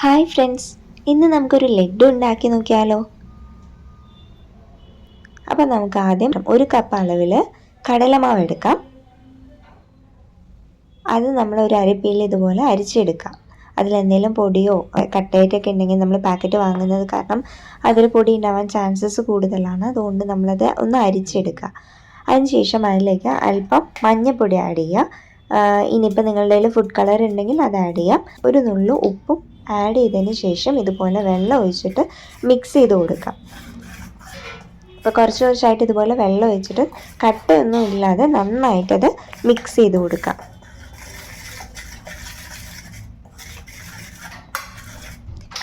Hi friends, ഇന്ന് നമുക്കൊരു ലഡ്ഡു ഉണ്ടാക്കി നോക്കിയാലോ. അപ്പം നമുക്ക് ആദ്യം 1 കപ്പ് അളവിൽ കടലമാവ് എടുക്കാം. അത് നമ്മൾ ഒരു അരിപ്പയിൽ ഇതുപോലെ അരിച്ചെടുക്കാം. അതിലെന്തെങ്കിലും പൊടിയോ കട്ടയായിട്ടൊക്കെ ഉണ്ടെങ്കിൽ നമ്മൾ പാക്കറ്റ് വാങ്ങുന്നത് കാരണം അതിൽ പൊടി ഉണ്ടാവാൻ ചാൻസസ് കൂടുതലാണ്. അതുകൊണ്ട് നമ്മളത് ഒന്ന് അരിച്ചെടുക്കുക. അതിനുശേഷം അതിലേക്ക് അല്പം മഞ്ഞൾപ്പൊടി ആഡ് ചെയ്യുക. ഇനിയിപ്പോൾ നിങ്ങളുടെ കയ്യിൽ ഫുഡ് കളർ ഉണ്ടെങ്കിൽ അത് ആഡ് ചെയ്യാം. ഒരു നുള്ളു ഉപ്പും ആഡ് ചെയ്തതിന് ശേഷം ഇതുപോലെ വെള്ളം ഒഴിച്ചിട്ട് മിക്സ് ചെയ്ത് കൊടുക്കാം. അപ്പോൾ കുറച്ച് കുറച്ചായിട്ട് ഇതുപോലെ വെള്ളം ഒഴിച്ചിട്ട് കട്ടയൊന്നും ഇല്ലാതെ നന്നായിട്ടത് മിക്സ് ചെയ്ത് കൊടുക്കാം.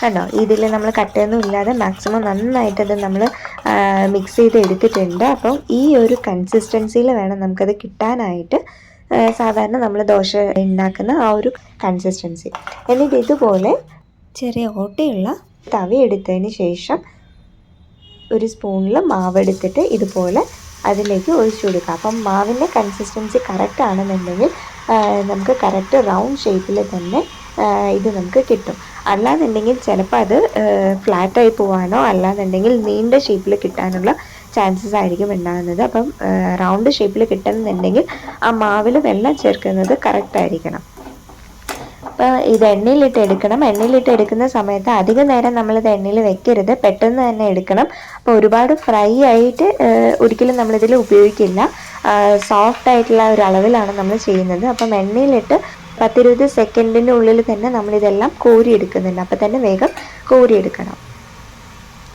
കണ്ടോ, ഇതിൽ നമ്മൾ കട്ടയൊന്നും ഇല്ലാതെ മാക്സിമം നന്നായിട്ടത് നമ്മൾ മിക്സ് ചെയ്ത് എടുത്തിട്ടുണ്ട്. അപ്പം ഈ ഒരു കൺസിസ്റ്റൻസിയിൽ വേണം നമുക്കത് കിട്ടാനായിട്ട്. സാധാരണ നമ്മൾ ദോശ ഉണ്ടാക്കുന്ന ആ ഒരു കൺസിസ്റ്റൻസി. എന്നിട്ട് ഇതുപോലെ ചെറിയ ഓട്ടയുള്ള തവി എടുത്തതിന് ശേഷം ഒരു സ്പൂണിൽ മാവ് എടുത്തിട്ട് ഇതുപോലെ അതിലേക്ക് ഒഴിച്ചു കൊടുക്കുക. അപ്പം മാവിൻ്റെ കൺസിസ്റ്റൻസി കറക്റ്റ് ആണെന്നുണ്ടെങ്കിൽ നമുക്ക് കറക്റ്റ് റൗണ്ട് ഷേപ്പിൽ തന്നെ ഇത് നമുക്ക് കിട്ടും. അല്ലാന്നുണ്ടെങ്കിൽ ചിലപ്പോൾ അത് ഫ്ലാറ്റായി പോകാനോ അല്ലാന്നുണ്ടെങ്കിൽ നീണ്ട ഷേപ്പിൽ കിട്ടാനുള്ള ചാൻസസ് ആയിരിക്കും ഉണ്ടാകുന്നത്. അപ്പം റൗണ്ട് ഷേപ്പിൽ കിട്ടുന്നുണ്ടെങ്കിൽ ആ മാവിൽ വെള്ളം ചേർക്കുന്നത് കറക്റ്റ് ആയിരിക്കണം. അപ്പോൾ ഇത് എണ്ണയിലിട്ട് എടുക്കണം. എണ്ണയിലിട്ട് എടുക്കുന്ന സമയത്ത് അധികം നേരം നമ്മളിത് എണ്ണയിൽ വെക്കരുത്, പെട്ടെന്ന് തന്നെ എടുക്കണം. അപ്പോൾ ഒരുപാട് ഫ്രൈ ആയിട്ട് ഒരിക്കലും നമ്മളിതിൽ ഉപയോഗിക്കില്ല. സോഫ്റ്റ് ആയിട്ടുള്ള ഒരു അളവിലാണ് നമ്മൾ ചെയ്യുന്നത്. അപ്പം എണ്ണയിലിട്ട് 10-20 സെക്കൻഡിൻ്റെ ഉള്ളിൽ തന്നെ നമ്മളിതെല്ലാം കോരിയെടുക്കുന്നുണ്ട്. അപ്പോൾ തന്നെ വേഗം കോരിയെടുക്കണം.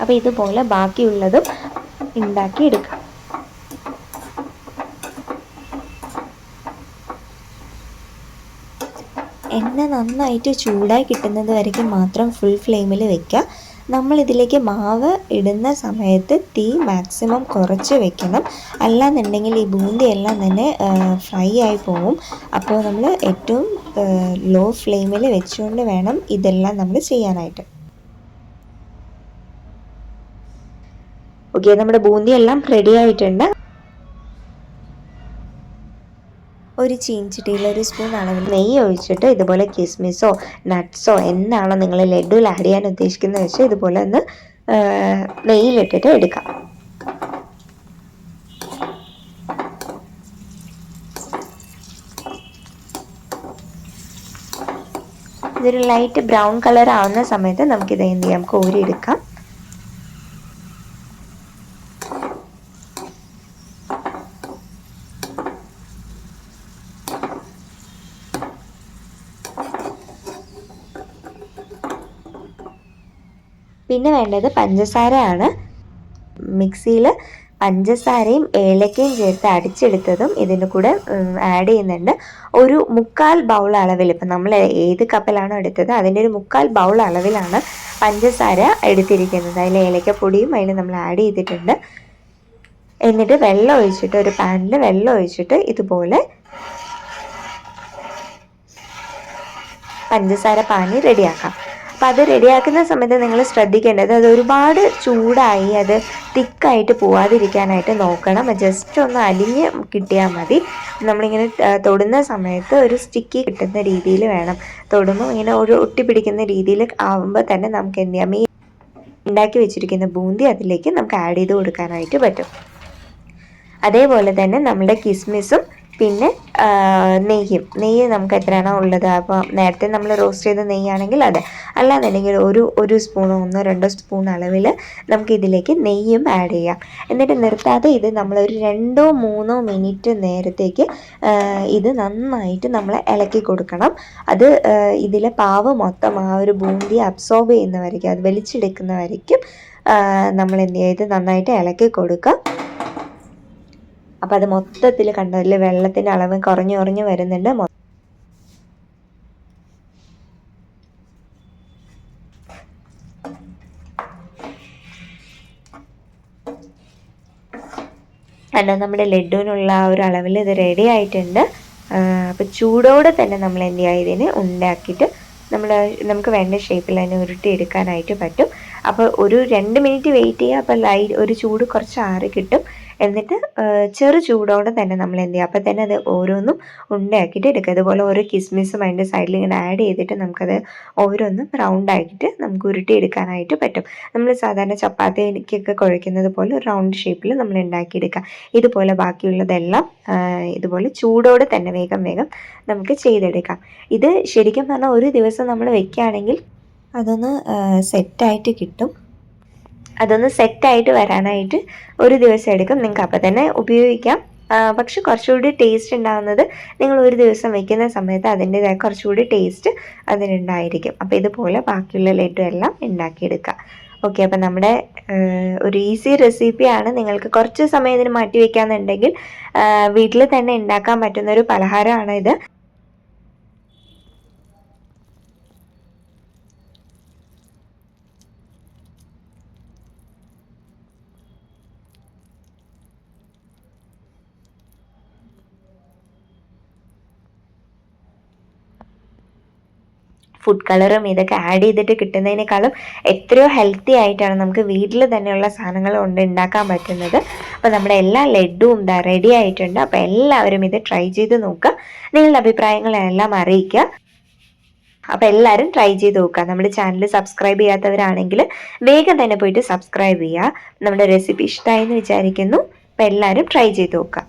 അപ്പോൾ ഇതുപോലെ ബാക്കിയുള്ളതും ഉണ്ടാക്കി എടുക്കാം. എണ്ണ നന്നായിട്ട് ചൂടായി കിട്ടുന്നത് വരയ്ക്കും മാത്രം ഫുൾ ഫ്ലെയിമിൽ വെക്കുക. നമ്മളിതിലേക്ക് മാവ് ഇടുന്ന സമയത്ത് തീ മാക്സിമം കുറച്ച് വെക്കണം. അല്ലാന്നുണ്ടെങ്കിൽ ഈ ബൂന്തി എല്ലാം തന്നെ ഫ്രൈ ആയി പോവും. അപ്പോൾ നമ്മൾ ഏറ്റവും ലോ ഫ്ലെയിമിൽ വെച്ചുകൊണ്ട് വേണം ഇതെല്ലാം നമ്മൾ ചെയ്യാനായിട്ട്. ഓക്കെ, നമ്മുടെ ബൂന്തി എല്ലാം റെഡി ആയിട്ടുണ്ട്. ഒരു ചീൻചട്ടിയിൽ 1 സ്പൂൺ അളവിൽ നെയ്യ് ഒഴിച്ചിട്ട് ഇതുപോലെ കിസ്മിസോ നട്ട്സോ എന്നാണോ നിങ്ങൾ ലഡുവിൽ ആഡ് ചെയ്യാൻ ഉദ്ദേശിക്കുന്നത് വെച്ചാൽ ഇതുപോലെ ഒന്ന് നെയ്യിലിട്ടിട്ട് എടുക്കാം. ഇതൊരു ലൈറ്റ് ബ്രൗൺ കളർ ആവുന്ന സമയത്ത് നമുക്കിത് എന്ത് ചെയ്യാം, കോരി എടുക്കാം. പിന്നെ വേണ്ടത് പഞ്ചസാരയാണ്. മിക്സിയിൽ പഞ്ചസാരയും ഏലക്കയും ചേർത്ത് അടിച്ചെടുത്തതും ഇതിൻ്റെ കൂടെ ആഡ് ചെയ്യുന്നുണ്ട്. ഒരു 1/4 ബൗൾ അളവിൽ, ഇപ്പം നമ്മൾ ഏത് കപ്പിലാണോ എടുത്തത് അതിൻ്റെ ഒരു 1/4 ബൗൾ അളവിലാണ് പഞ്ചസാര എടുത്തിരിക്കുന്നത്. അതിൽ ഏലക്കപ്പൊടിയും അതിൽ നമ്മൾ ആഡ് ചെയ്തിട്ടുണ്ട്. എന്നിട്ട് വെള്ളം ഒഴിച്ചിട്ട്, ഒരു പാനിൽ വെള്ളം ഒഴിച്ചിട്ട് ഇതുപോലെ പഞ്ചസാര പാനി റെഡിയാക്കാം. അപ്പോൾ അത് റെഡിയാക്കുന്ന സമയത്ത് നിങ്ങൾ ശ്രദ്ധിക്കേണ്ടത് അത് ഒരുപാട് ചൂടായി അത് തിക്കായിട്ട് പോവാതിരിക്കാനായിട്ട് നോക്കണം. ജസ്റ്റ് ഒന്ന് അലിഞ്ഞ് കിട്ടിയാൽ മതി. നമ്മളിങ്ങനെ തൊടുന്ന സമയത്ത് ഒരു സ്റ്റിക്കി കിട്ടുന്ന രീതിയിൽ വേണം. തൊടുമ്പോൾ ഇങ്ങനെ ഒരു ഒട്ടിപ്പിടിക്കുന്ന രീതിയിൽ ആവുമ്പോൾ തന്നെ നമുക്ക് എന്ത് ചെയ്യാം, ഈ ഉണ്ടാക്കി വെച്ചിരിക്കുന്ന ബൂന്തി അതിലേക്ക് നമുക്ക് ആഡ് ചെയ്ത് കൊടുക്കാനായിട്ട് പറ്റും. അതേപോലെ തന്നെ നമ്മുടെ കിസ്മിസും പിന്നെ നെയ്യ് നമുക്ക് എത്രയാണോ ഉള്ളത്. അപ്പോൾ നേരത്തെ നമ്മൾ റോസ്റ്റ് ചെയ്ത നെയ്യാണെങ്കിൽ അത്, അല്ലാന്നുണ്ടെങ്കിൽ ഒരു സ്പൂണോ 1-2 സ്പൂൺ അളവിൽ നമുക്ക് ഇതിലേക്ക് നെയ്യും ആഡ് ചെയ്യാം. എന്നിട്ട് നിർത്താതെ ഇത് നമ്മളൊരു 2-3 മിനിറ്റ് നേരത്തേക്ക് ഇത് നന്നായിട്ട് നമ്മൾ ഇളക്കി കൊടുക്കണം. അത് ഇതിലെ പാവ് മൊത്തം ആ ഒരു ബൂന്തി അബ്സോർബ് ചെയ്യുന്നവരേക്കും, അത് വലിച്ചെടുക്കുന്നവരേക്കും നമ്മൾ എന്ത് ചെയ്യുക, ഇത് നന്നായിട്ട് ഇളക്കി കൊടുക്കുക. അപ്പോൾ അത് മൊത്തത്തിൽ കണ്ടതിൽ വെള്ളത്തിൻ്റെ അളവ് കുറഞ്ഞു വരുന്നുണ്ട്. കണ്ടോ, നമ്മുടെ ലഡുവിനുള്ള ആ ഒരു അളവിൽ ഇത് റെഡി ആയിട്ടുണ്ട്. അപ്പോൾ ചൂടോടെ തന്നെ നമ്മൾ എന്ത് ചെയ്യുക, ഇതിന് ഉണ്ടാക്കിയിട്ട് നമുക്ക് വേണ്ട ഷേപ്പിൽ തന്നെ ഉരുട്ടി എടുക്കാനായിട്ട് പറ്റും. അപ്പോൾ ഒരു 2 മിനിറ്റ് വെയിറ്റ് ചെയ്യുക. അപ്പോൾ ഒരു ചൂട് കുറച്ച് ആറി കിട്ടും. എന്നിട്ട് ചെറു ചൂടോടെ തന്നെ നമ്മൾ എന്ത് ചെയ്യുക, അപ്പം തന്നെ അത് ഓരോന്നും ഉണ്ടയാക്കിയിട്ട് എടുക്കുക. അതുപോലെ ഓരോ കിസ്മിസും അതിൻ്റെ സൈഡിൽ ഇങ്ങനെ ആഡ് ചെയ്തിട്ട് നമുക്കത് ഓരോന്നും റൗണ്ടാക്കിയിട്ട് നമുക്ക് ഉരുട്ടിയെടുക്കാനായിട്ട് പറ്റും. നമ്മൾ സാധാരണ ചപ്പാത്തിക്കൊക്കെ കുഴയ്ക്കുന്നത് പോലെ ഒരു റൗണ്ട് ഷേപ്പിൽ നമ്മൾ ഉണ്ടാക്കിയെടുക്കുക. ഇതുപോലെ ബാക്കിയുള്ളതെല്ലാം ഇതുപോലെ ചൂടോടെ തന്നെ വേഗം നമുക്ക് ചെയ്തെടുക്കാം. ഇത് ശരിക്കും പറഞ്ഞാൽ ഒരു ദിവസം നമ്മൾ വെക്കുകയാണെങ്കിൽ അതൊന്ന് സെറ്റായിട്ട് കിട്ടും. അതൊന്ന് സെറ്റായിട്ട് വരാനായിട്ട് ഒരു ദിവസം എടുക്കും. നിങ്ങൾക്ക് അപ്പം തന്നെ ഉപയോഗിക്കാം. പക്ഷെ കുറച്ചുകൂടി ടേസ്റ്റ് ഉണ്ടാകുന്നത് നിങ്ങൾ ഒരു ദിവസം വെക്കുന്ന സമയത്ത് അതിൻ്റെതായ കുറച്ചുകൂടി ടേസ്റ്റ് അതിനുണ്ടായിരിക്കും. അപ്പോൾ ഇതുപോലെ ബാക്കിയുള്ള ലഡു എല്ലാം ഉണ്ടാക്കിയെടുക്കുക. ഓക്കെ, അപ്പം നമ്മുടെ ഒരു ഈസി റെസിപ്പിയാണ്. നിങ്ങൾക്ക് കുറച്ച് സമയം ഇതിന് മാറ്റി വയ്ക്കാമെന്നുണ്ടെങ്കിൽ വീട്ടിൽ തന്നെ ഉണ്ടാക്കാൻ പറ്റുന്ന ഒരു പലഹാരമാണ് ഇത്. ഫുഡ് കളറും ഇതൊക്കെ ആഡ് ചെയ്തിട്ട് കിട്ടുന്നതിനേക്കാളും എത്രയോ ഹെൽത്തി ആയിട്ടാണ് നമുക്ക് വീട്ടിൽ തന്നെയുള്ള സാധനങ്ങൾ കൊണ്ട് ഉണ്ടാക്കാൻ പറ്റുന്നത്. അപ്പോൾ നമ്മുടെ എല്ലാ ലഡുവും റെഡി ആയിട്ടുണ്ട്. അപ്പോൾ എല്ലാവരും ഇത് ട്രൈ ചെയ്ത് നോക്കുക. നിങ്ങളുടെ അഭിപ്രായങ്ങളെല്ലാം അറിയിക്കുക. അപ്പോൾ എല്ലാവരും ട്രൈ ചെയ്ത് നോക്കുക. നമ്മുടെ ചാനൽ സബ്സ്ക്രൈബ് ചെയ്യാത്തവരാണെങ്കിൽ വേഗം തന്നെ പോയിട്ട് സബ്സ്ക്രൈബ് ചെയ്യുക. നമ്മുടെ റെസിപ്പി ഇഷ്ടമായി എന്ന് വിചാരിക്കുന്നു. അപ്പോൾ എല്ലാവരും ട്രൈ ചെയ്ത് നോക്കുക.